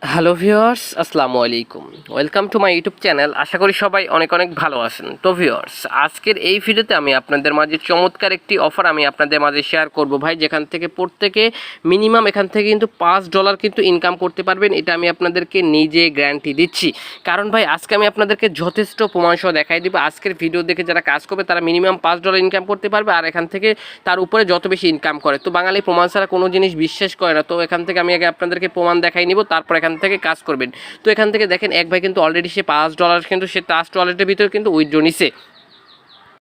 Hello viewers, আসসালামু আলাইকুম। Welcome to my YouTube channel. আশা করি সবাই অনেক অনেক ভালো আছেন। তো ভিউয়ার্স, আজকের এই ভিডিওতে আমি আপনাদের মাঝে চমৎকার একটি অফার আমি আপনাদের মাঝে শেয়ার করব ভাই, যেখান থেকে প্রত্যেকে মিনিমাম এখান থেকে কিন্তু $5 কিন্তু ইনকাম করতে পারবেন। এটা আমি আপনাদেরকে নিজে গ্যারান্টি দিচ্ছি। কারণ ভাই আজকে আমি আপনাদেরকে যথেষ্ট প্রমাণসহ দেখাই দিব। আজকের ভিডিও দেখে যারা কাজ করবে তারা মিনিমাম $5 ইনকাম করতে পারবে, আর এখান থেকে তার উপরে যত বেশি ইনকাম করে। তো বাঙালি প্রমাণ ছাড়া কোনো জিনিস বিশ্বাস করে না। তো এখান থেকে আমি আগে আপনাদেরকে প্রমাণ দেখাই নিব, তারপর এখান থেকে কাজ করবেন। তো এখান থেকে দেখেন এক ভাই কিন্তু অলরেডি সে $5 কিন্তু সে টাস্ট ওয়ালেটের ভিতরে কিন্তু উইথড্র নিছে।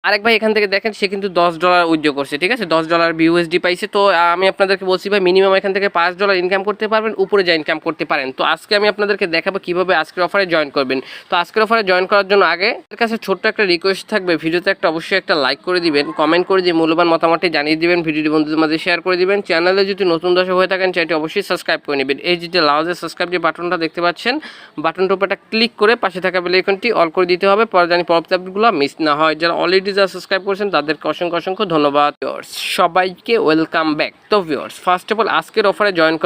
আরেক ভাই এখান থেকে দেখেন সে কিন্তু $10 উইথড্র করছে, ঠিক আছে, $10 বিউএসডি পাইছে। তো আমি আপনাদেরকে বলছি ভাই মিনিমাম এখান থেকে $5 ইনকাম করতে পারবেন, উপরে যা ইনকাম করতে পারেন। তো আজকে আমি আপনাদেরকে দেখাবো কিভাবে আজকের অফারে জয়েন করবেন। তো আজকের অফারে জয়েন করার জন্য আগে এর কাছে ছোট্ট একটা রিকোয়েস্ট থাকবে, ভিডিওতে অবশ্যই একটা লাইক করে দিবেন, কমেন্ট করে দিয়ে মূল্যবান মতামতটি জানিয়ে দিবেন, ভিডিওটি বন্ধুদের মাঝে শেয়ার করে দিবেন। চ্যানেলে যদি নতুন দর্শক হয়ে থাকেন চ্যানেলটি অবশ্যই সাবস্ক্রাইব করে নেবেন। এই যে লাউজে সাবস্ক্রাইব যে বাটনটা দেখতে পাচ্ছেন, বাটনটার উপর একটা ক্লিক করে পাশে থাকা বেল আইকনটি অল করে দিতে হবে, পরে জানি পরবর্তী আপডেটগুলো মিস না হয়। যারা অলরেডি যারা সাবস্ক্রাইব করেছেন তাদেরকে অসংখ্য অসংখ্য ধন্যবাদ। সবাইকে ওয়েলকাম ব্যাক। তো ভিউয়ার্স, ফার্স্ট অফ অল আজকের অফারে জয়েন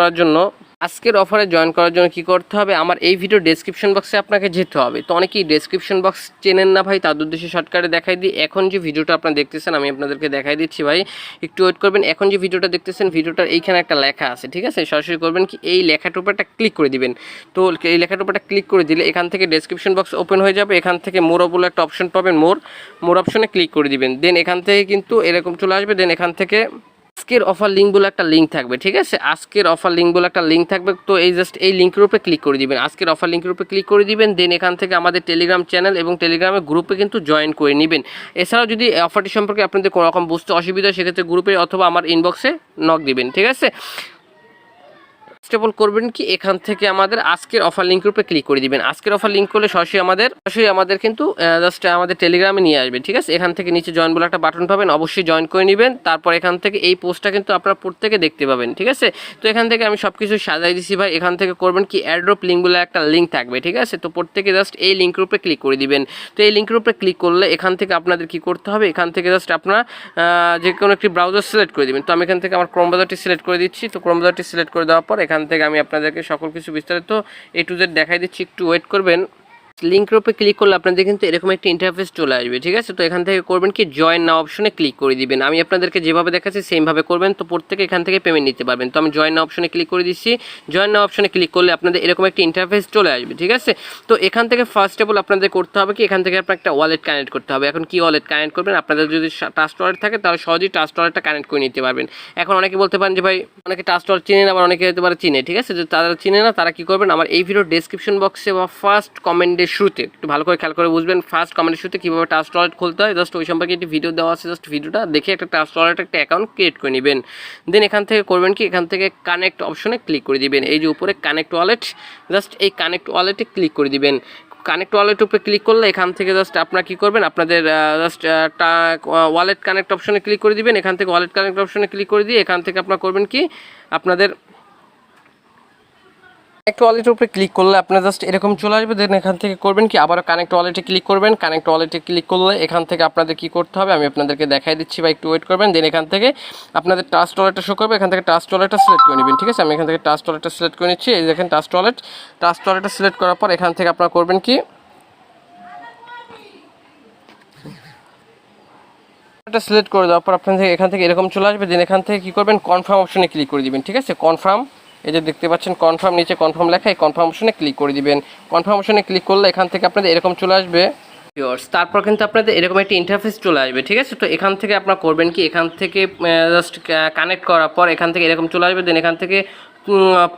করার জন্য কি করতে হবে, আমার এই ভিডিও ডেসক্রিপশন বক্সে আপনাকে যেতে হবে। তো অনেকেই ডেসক্রিপশন বক্স চেনেন না ভাই, তার উদ্দেশ্যে শর্টকাটে দেখাই দিই। এখন যে ভিডিওটা আপনারা দেখতেছেন আমি আপনাদেরকে দেখাই দিচ্ছি ভাই, একটু ওয়েট করবেন। এখন যে ভিডিওটা দেখতেছেন, ভিডিওটার এইখানে একটা লেখা আছে, ঠিক আছে, সরাসরি করবেন কি এই লেখাটার উপর একটা ক্লিক করে দিবেন। তো এই লেখাটার উপর একটা ক্লিক করে দিলে এখান থেকে ডেসক্রিপশন বক্স ওপেন হয়ে যাবে। এখান থেকে মোর বলে একটা অপশন পাবেন, মোর অপশনে ক্লিক করে দিবেন। দেন এখান থেকে কিন্তু এরকম চলে আসবে। দেন এখান থেকে আজকের অফার লিঙ্ক বলে একটা লিঙ্ক থাকবে, ঠিক আছে, আজকের অফার লিঙ্ক বলে একটা লিঙ্ক থাকবে। তো এই জাস্ট এই লিঙ্কের উপরে ক্লিক করে দিবেন, আজকের অফার লিঙ্কের উপরে ক্লিক করে দিবেন। দেন এখান থেকে আমাদের টেলিগ্রাম চ্যানেল এবং টেলিগ্রামের গ্রুপে কিন্তু জয়েন করে নেবেন। এছাড়াও যদি অফারটি সম্পর্কে আপনাদের কোনো রকম বুঝতে অসুবিধা হয় সেক্ষেত্রে গ্রুপে অথবা আমার ইনবক্সে নক দিবেন, ঠিক আছে। স্টেবল করবেন কি এখান থেকে আমাদের আজকের অফার লিঙ্কের উপরে ক্লিক করে দিবেন। আজকের অফার লিঙ্ক করলে সরাসরি আমাদের কিন্তু জাস্ট আমাদের টেলিগ্রামে নিয়ে আসবে, ঠিক আছে। এখান থেকে নিচে জয়েন বলে একটা বাটন পাবেন, অবশ্যই জয়েন করে নেবেন। তারপর এখান থেকে এই পোস্টটা কিন্তু আপনারা প্রত্যেকে দেখতে পাবেন, ঠিক আছে। তো এখান থেকে আমি সব কিছু সাজাই দিচ্ছি ভাই। এখান থেকে করবেন কি অ্যাড্রপ লিঙ্ক বলে একটা লিঙ্ক থাকবে, ঠিক আছে। তো প্রত্যেকে জাস্ট এই লিঙ্কের উপরে ক্লিক করে দিবেন। তো এই লিঙ্কের উপরে ক্লিক করলে এখান থেকে আপনাদের কি করতে হবে, এখান থেকে জাস্ট আপনারা যে কোনো একটি ব্রাউজার সিলেক্ট করে দিবেন। তো আমি এখান থেকে আমার ক্রোম ব্রাউজারটি সিলেক্ট করে দিচ্ছি। তো ক্রোম ব্রাউজারটি সিলেক্ট করে দেওয়ার পর এখান থেকে আমি আপনাদেরকে সকল কিছু বিস্তারিত A to Z দেখাই দিচ্ছি, একটু ওয়েট করবেন। লিঙ্কের উপরে ক্লিক করলে আপনাদের কিন্তু এরকম একটা ইন্টারফেস চলে আসবে, ঠিক আছে। তো এখান থেকে করবেন কি জয়েন নাও অপশনে ক্লিক করে দিবেন। আমি আপনাদেরকে যেভাবে দেখাচ্ছি সেমভাবে করবেন। তো প্রত্যেকে এখান থেকে পেমেন্ট নিতে পারবেন। তো আমি জয়েন নাও অপশনে ক্লিক করে দিচ্ছি। জয়েন নাও অপশনে ক্লিক করলে আপনাদের এরকম একটা ইন্টারফেস চলে আসবে, ঠিক আছে। তো এখান থেকে ফার্স্ট অফ অল আপনাদের করতে হবে কি এখান থেকে আপনার একটা ওয়ালেট কানেক্ট করতে হবে। এখন কি ওয়ালেট কানেক্ট করবেন, আপনাদের যদি ট্রাস্ট ওয়ালেট থাকে তাহলে সহজেই ট্রাস্ট ওয়ালেটটা কানেক্ট করে নিতে পারবেন। এখন অনেকে বলতে পারেন যে ভাই অনেকে ট্রাস্ট ওয়ালেট চিনেন, আবার অনেকে হতে পারে চিনে, ঠিক আছে। যে তারা চিনে না তারা কি করবেন, আমার এই ভিডিও ডেসক্রিপশন বক্সে বা ফার্স্ট কমেন্টের শুরুতে একটু ভালো করে খেয়াল করে বুঝবেন, ফার্স্ট কমেন্টের শুরুতে কীভাবে ট্রাস্ট ওয়ালেট খুলতে হয় জাস্ট ওই সম্পর্কে একটি ভিডিও দেওয়া আছে। জাস্ট ভিডিওটা দেখে একটা ট্রাস্ট ওয়ালেট একটা অ্যাকাউন্ট ক্রিয়েট করে নেবেন। দেন এখান থেকে করবেন কি এখান থেকে কানেক্ট অপশনে ক্লিক করে দিবেন। এই যে উপরে কানেক্ট ওয়ালেট, জাস্ট এই কানেক্ট ওয়ালেটে ক্লিক করে দিবেন। কানেক্ট ওয়ালেট উপরে ক্লিক করলে এখান থেকে জাস্ট আপনারা কী করবেন, আপনাদের জাস্ট ওয়ালেট কানেক্ট অপশনে ক্লিক করে দিবেন। এখান থেকে ওয়ালেট কানেক্ট অপশনে ক্লিক করে দিয়ে এখান থেকে আপনারা করবেন কি আপনাদের কানেক্ট ওয়ালেটের উপরে ক্লিক করলে আপনার জাস্ট এরকম চলে আসবে। দেন এখান থেকে করবেন কি আবারও কানেক্ট ওয়ালেটে ক্লিক করবেন। কানেক্ট ওয়ালেটে ক্লিক করলে এখান থেকে আপনাদের কি করতে হবে আমি আপনাদেরকে দেখাই দিচ্ছি বা একটু ওয়েট করবেন। দেন এখান থেকে আপনাদের ট্রাস্ট ওয়ালেটটা শো করবে, এখান থেকে ট্রাস্ট ওয়ালেটটা সিলেক্ট করে নেবেন, ঠিক আছে। আমি এখান থেকে ট্রাস্ট ওয়ালেটটা সিলেক্ট করে নিচ্ছি। এই দেখেন ট্রাস্ট ওয়ালেটটা সিলেক্ট করার পর এখান থেকে আপনারা করবেন কি সিলেক্ট করে দেওয়ার পর আপনাদের এখান থেকে এরকম চলে আসবে। দেন এখান থেকে কী করবেন কনফার্ম অপশনে ক্লিক করে দিবেন, ঠিক আছে। কনফার্ম, এই যে দেখতে পাচ্ছেন কনফার্ম, নিচে কনফার্ম লেখা, এই কনফার্ম অপশনে ক্লিক করে দিবেন। কনফার্ম অপশনে ক্লিক করলে এখান থেকে আপনাদের এরকম চলে আসবে। তারপর কিন্তু আপনাদের এরকম একটা ইন্টারফেস চলে আসবে, ঠিক আছে। তো এখান থেকে আপনারা করবেন কি এখান থেকে জাস্ট কানেক্ট করার পর এখান থেকে এরকম চলে আসবে। দেন এখান থেকে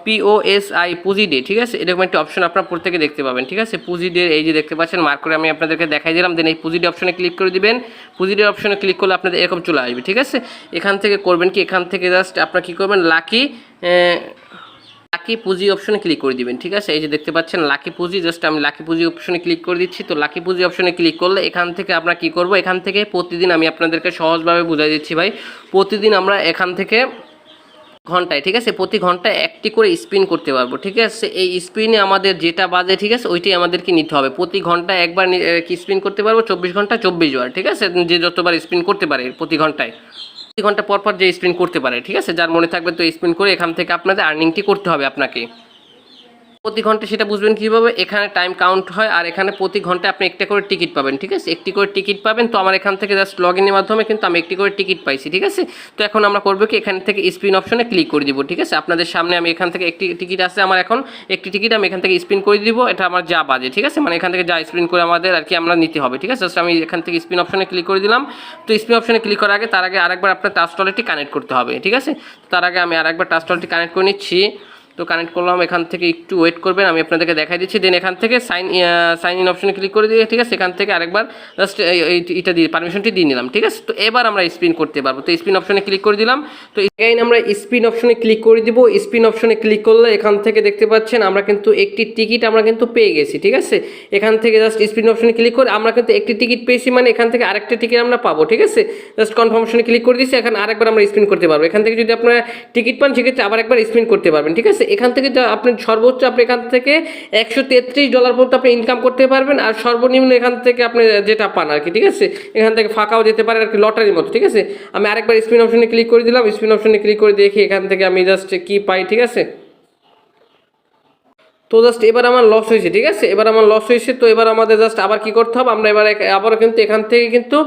POSI পুঁজি ডে, ঠিক আছে, এরকম একটা অপশন আপনারা প্রত্যেকে দেখতে পাবেন, ঠিক আছে। পুঁজি ডে এই যে দেখতে পাচ্ছেন মার্ক করে আমি আপনাদেরকে দেখাই দিলাম। দেন এই পুঁজি ডে অপশনে ক্লিক করে দিবেন। পুঁজি ডে অপশনে ক্লিক করলে আপনাদের এরকম চলে আসবে, ঠিক আছে। এখান থেকে করবেন কি এখান থেকে জাস্ট আপনারা কী করবেন লাকি পুঁজি অপশনে ক্লিক করে দিবেন, ঠিক আছে। এই যে দেখতে পাচ্ছেন লাকি পুঁজি, জাস্ট আমি লাকি পুঁজি অপশনে ক্লিক করে দিচ্ছি। তো লাকি পুঁজি অপশনে ক্লিক করলে এখান থেকে আমরা কি করব, এখান থেকে প্রতিদিন আমি আপনাদেরকে সহজভাবে বুঝাই দিচ্ছি ভাই। প্রতিদিন আমরা এখান থেকে ঘন্টায়, ঠিক আছে, প্রতি ঘন্টায় একটি করে স্পিন করতে পারবো, ঠিক আছে। এই স্পিনে আমাদের যেটা বাজে, ঠিক আছে, ওইটাই আমাদেরকে নিতে হবে। প্রতি ঘন্টায় একবার কি স্পিন করতে পারবো, 24 ঘন্টা 24 বার, ঠিক আছে। যে যতবার স্পিন করতে পারে প্রতি ঘন্টায়, প্রতি ঘন্টা পর পর যে স্পিন করতে পারে, ঠিক আছে, যার মনে থাকবে তো স্পিন করে এখান থেকে আপনাদের আর্নিংটি করতে হবে আপনাকে। প্রতি ঘন্টা সেটা বুঝবেন কীভাবে, এখানে টাইম কাউন্ট হয় আর এখানে প্রতি ঘন্টায় আপনি একটা করে টিকিট পাবেন, ঠিক আছে, একটি করে টিকিট পাবেন। তো আমার এখান থেকে জাস্ট লগ ইনের মাধ্যমে কিন্তু আমি একটি করে টিকিট পাইছি, ঠিক আছে। তো এখন আমরা করবো কি, এখান থেকে স্পিন অপশনে ক্লিক করে দিব, ঠিক আছে। আপনাদের সামনে আমি এখান থেকে একটি টিকিট আছে আমার, এখন একটি টিকিট আমি এখান থেকে স্পিন করে দিব, এটা আমার যা বাজে, ঠিক আছে, মানে এখান থেকে যা স্পিন করে আমাদের আর কি আমরা নিতে হবে, ঠিক আছে। জাস্ট আমি এখান থেকে স্পিন অপশনে ক্লিক করে দিলাম। তো স্পিন অপশনে ক্লিক করার আগে তার আগে আরেকবার আপনার টাচ টলেটটি কানেক্ট করতে হবে, ঠিক আছে। তার আগে আমি আরেকবার টাচ টলটি কানেক্ট করে নিচ্ছি। তো কানেক্ট করলাম, এখান থেকে একটু ওয়েট করবেন, আমি আপনাদেরকে দেখাই দিচ্ছি। দেন এখান থেকে সাইন ইন অপশনে ক্লিক করে দিয়ে, ঠিক আছে, এখান থেকে আরেকবার জাস্ট এটা দিয়ে পারমিশনটি দিয়ে নিলাম, ঠিক আছে। তো এবার আমরা স্পিন করতে পারবো। তো স্পিন অপশনে ক্লিক করে দিলাম। তো এগেইন আমরা স্পিন অপশনে ক্লিক করে দিব। স্পিন অপশনে ক্লিক করলে এখান থেকে দেখতে পাচ্ছেন আমরা কিন্তু একটি টিকিট আমরা কিন্তু পেয়ে গেছি, ঠিক আছে। এখান থেকে জাস্ট স্পিন অপশনে ক্লিক করে আমরা কিন্তু একটি টিকিট পেয়েছি, মানে এখান থেকে আরেকটা টিকিট আমরা পাবো, ঠিক আছে। জাস্ট কনফার্মেশনে ক্লিক করে দিচ্ছি। এখন আরেকবার আমরা স্পিন করতে পারবো। এখান থেকে যদি আপনারা টিকিট পান সেক্ষেত্রে আবার একবার স্পিন করতে পারবেন, ঠিক আছে। এখান থেকে আপনি সর্বোচ্চ আপনি এখান থেকে $133 পর্যন্ত আপনি ইনকাম করতে পারবেন, আর সর্বনিম্ন এখান থেকে আপনি যেটা পান আর কি, ঠিক আছে। এখান থেকে ফাঁকাও যেতে পারে আর কি, লটারির মতো, ঠিক আছে। আমি আরেকবার স্পিন অপশনে ক্লিক করে দিলাম। স্পিন অপশনে ক্লিক করে দেখি এখান থেকে আমি জাস্ট কি পাই, ঠিক আছে। তো জাস্ট এবার আমার লস হয়েছে, ঠিক আছে, এবার আমার লস হয়েছে। তো এবার আমাদের জাস্ট আবার কি করতে হবে, আমরা এবার আবার কিন্তু এখান থেকে কিন্তু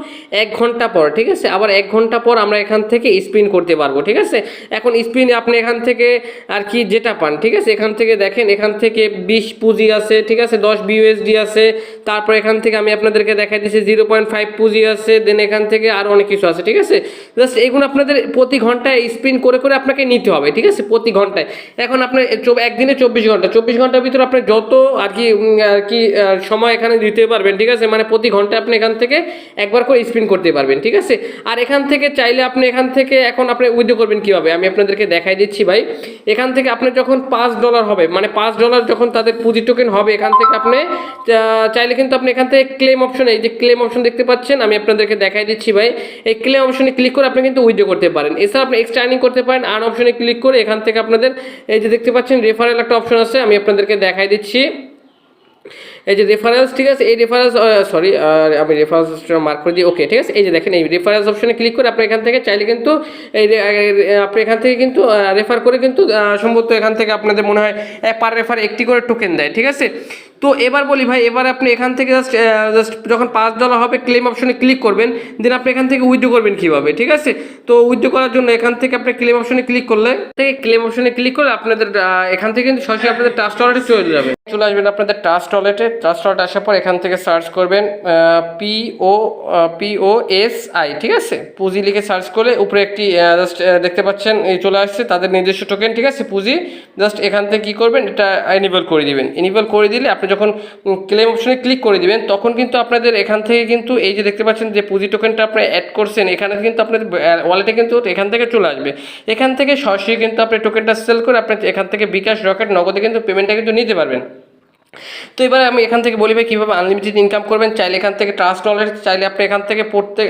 1 ঘন্টা পর, ঠিক আছে, আবার 1 ঘন্টা পর আমরা এখান থেকে স্পিন করতে পারবো, ঠিক আছে। এখন স্পিন আপনি এখান থেকে আর কি যেটা পান, ঠিক আছে। এখান থেকে দেখেন, এখান থেকে 20 পুঁজি আছে, ঠিক আছে, 10 বিউএসডি আছে। তারপর এখান থেকে আমি আপনাদেরকে দেখাই দিচ্ছি 0.5 পুঁজি আছে। দেন এখান থেকে আরও অনেক কিছু আছে, ঠিক আছে। জাস্ট এগুলো আপনাদের প্রতি ঘন্টায় স্পিন করে করে আপনাকে নিতে হবে, ঠিক আছে, প্রতি ঘন্টায়। এখন আপনার একদিনে 24 ঘন্টা, 24 ঘন্টার ভিতরে আপনি যত আর কি সময় এখানে দিতে পারবেন, ঠিক আছে, মানে প্রতি ঘন্টায় আপনি এখান থেকে একবার করে স্পিন করতে পারবেন, ঠিক আছে। আর এখান থেকে চাইলে আপনি এখান থেকে এখন আপনি উইথড্র করবেন কীভাবে আমি আপনাদেরকে দেখাই দিচ্ছি ভাই। এখান থেকে আপনি যখন $5 হবে, মানে $5 যখন তাদের পুঁজি টোকেন হবে, এখান থেকে আপনি চাইলে কিন্তু আপনি এখান থেকে ক্লেম অপশনে, এই যে ক্লেম অপশন দেখতে পাচ্ছেন, আমি আপনাদেরকে দেখাই দিচ্ছি ভাই। এই ক্লেম অপশনে ক্লিক করে আপনি কিন্তু উইথড্র করতে পারেন। এছাড়া আপনি এক্সট্রা আর্নিং করতে পারেন। আর্ন অপশনে ক্লিক করে এখান থেকে আপনাদের এই যে দেখতে পাচ্ছেন রেফারেল একটা অপশন আছে, আমি আপনাদেরকে দেখাই দিচ্ছি। এই যে রেফারেন্স, ঠিক আছে, এই রেফারেন্স সরি আমি রেফারেন্স মার্ক করে দিই, ওকে, ঠিক আছে। এই যে দেখেন, এই রেফারেন্স অপশনে ক্লিক করে আপনি এখান থেকে চাইলে কিন্তু এই আপনি এখান থেকে কিন্তু রেফার করে কিন্তু সম্ভবত এখান থেকে আপনাদের মনে হয় পার রেফার একটি করে টোকেন দেয়, ঠিক আছে। তো এবার বলি ভাই, এবার আপনি এখান থেকে জাস্ট যখন $5 হবে ক্লেম অপশনে ক্লিক করবেন, দেন আপনি এখান থেকে উইথড্র করবেন কীভাবে, ঠিক আছে। তো উইথড্র করার জন্য এখান থেকে আপনি ক্লেম অপশনে ক্লিক করলে, ক্লেম অপশনে ক্লিক করে আপনাদের এখান থেকে কিন্তু সরাসরি আপনাদের টাচ টলেটে চলে আসবেন আপনাদের টাচ টলেটে। টাচ টলেটে আসার পর এখান থেকে সার্চ করবেন POSI, ঠিক আছে, পুঁজি লিখে সার্চ করলে উপরে একটি জাস্ট দেখতে পাচ্ছেন এই চলে আসছে তাদের নিজস্ব টোকেন, ঠিক আছে, পুঁজি। জাস্ট এখান থেকে কী করবেন, এটা এনেবল করে দিবেন। এনেবল করে দিলে আপনি যখন ক্লেম অপশনে ক্লিক করে দিবেন তখন কিন্তু আপনাদের এখান থেকে কিন্তু এই যে দেখতে পাচ্ছেন যে পুঁজি টোকেনটা আপনি অ্যাড করছেন, এখানে কিন্তু আপনাদের ওয়ালেটে কিন্তু এখান থেকে চলে আসবে। এখান থেকে সরাসরি কিন্তু আপনি টোকেনটা সেল করে আপনি এখান থেকে বিকাশ, রকেট, নগদে কিন্তু পেমেন্টটা কিন্তু নিতে পারবেন। তো এবার আমি এখান থেকে বলি ভাই কীভাবে আনলিমিটেড ইনকাম করবেন। চাইলে এখান থেকে ট্রাস্ট ওয়ালেট, চাইলে আপনি এখান থেকে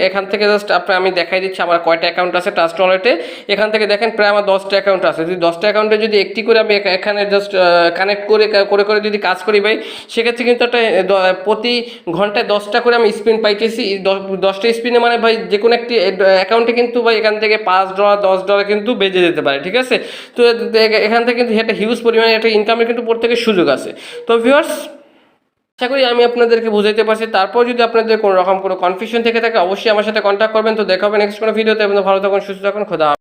এখান থেকে জাস্ট আমি দেখাই দিচ্ছি আমার কয়টা অ্যাকাউন্ট আছে ট্রাস্ট ওয়ালেটে। এখান থেকে দেখেন প্রায় আমার 10টা অ্যাকাউন্ট আছে। যদি 10টা অ্যাকাউন্টে যদি একটি করে আমি এখানে জাস্ট কানেক্ট করে করে যদি কাজ করি ভাই, সেক্ষেত্রে কিন্তু একটা প্রতি ঘন্টায় 10টা করে আমি স্পিন পাইতেছি। 10টা স্পিনে মানে ভাই যে কোনো একটি অ্যাকাউন্টে কিন্তু ভাই এখান থেকে $5, $10 কিন্তু বেজে যেতে পারে, ঠিক আছে। তো এখান থেকে কিন্তু একটা হিউজ পরিমাণে একটা ইনকামের কিন্তু প্রত্যেকের সুযোগ আছে। তো ভিউয়ার্স, আশা করি আমি আপনাদেরকে বুঝাইতে পারছি। তারপর যদি আপনাদের কোনো রকম কোনো কনফিউশন থেকে থাকে অবশ্যই আমার সাথে কন্ট্যাক্ট করবেন। তো দেখা হবে নেক্সট কোনো ভিডিওতে। ভালো থাকুন, সুস্থ থাকুন, খোদা।